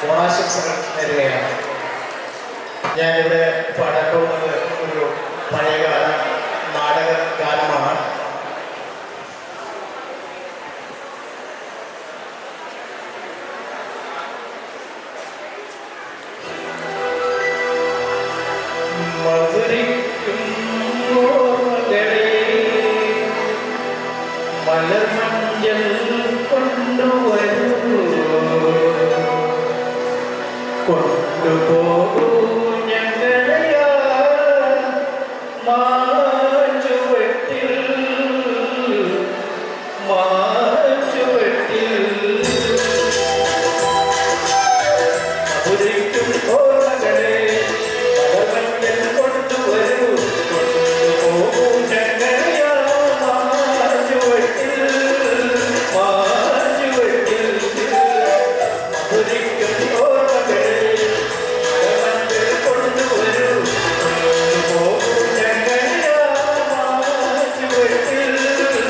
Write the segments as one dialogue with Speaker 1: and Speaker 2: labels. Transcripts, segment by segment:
Speaker 1: ഓണാശംസകൾ നേരുകയാണ്. ഞാനിവിടെ പാടാൻ പോകുന്നത് ഒരു പഴയകാല നാടക ഗാനമാണ്. മലർമഞ്ചൽ കൊണ്ടുവരൂ കൊണ്ടുപോകൂ ഞങ്ങളെയാ മാഞ്ചുവട്ടിൽ മധുരയ്ക്കും ഓർമ്മകളെ മലർമഞ്ചൽ കൊണ്ടുവരൂ കൊണ്ടുപോകൂ ഞങ്ങളെയാ മാഞ്ചുവട്ടിൽ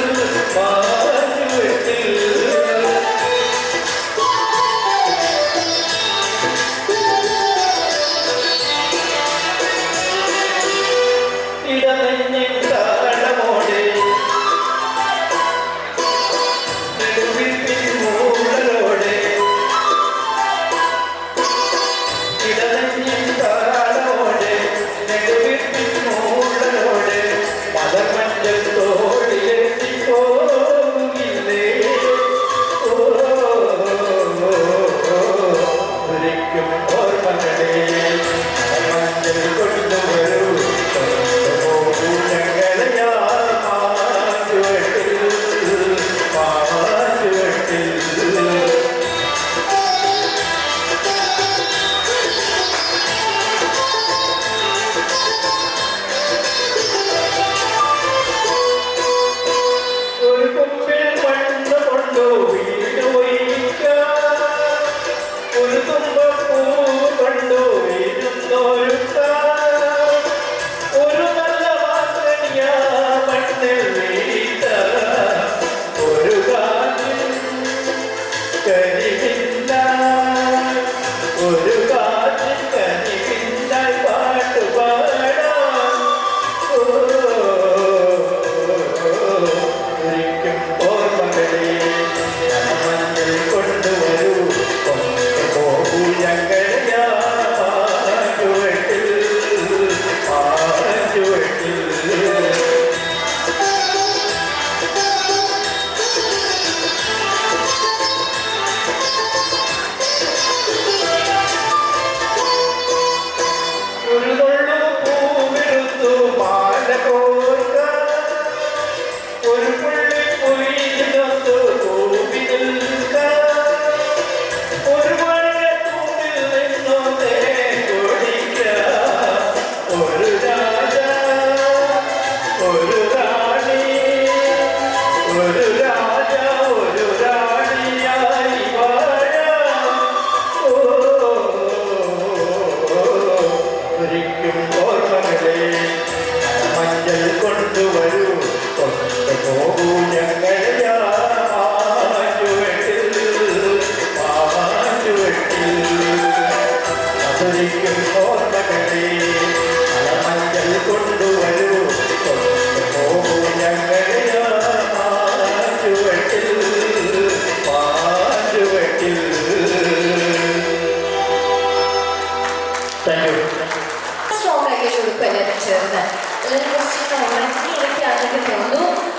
Speaker 1: മധുരയ്ക്കും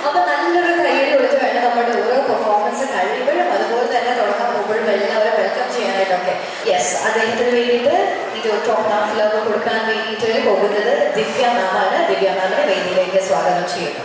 Speaker 2: അപ്പൊ നല്ലൊരു കയ്യടി കൊടുത്ത് വേണം നമ്മുടെ ഓരോ പെർഫോമൻസ് കഴിയുമ്പോഴും അതുപോലെ തന്നെ തുടങ്ങാൻ പോകുമ്പോഴും എല്ലാവരും വെൽക്കം ചെയ്യാനായിട്ടൊക്കെ. യെസ്, അദ്ദേഹത്തിന് വേണ്ടിയിട്ട് ഇത് ടോപ്പ് ഹാഫ് ലവ് കൊടുക്കാൻ വേണ്ടിയിട്ട് പോകുന്നത് ദിവ്യ മാമാണ്. ദിവ്യ മാമിനെ വേദിയിലേക്ക് സ്വാഗതം ചെയ്യുന്നു.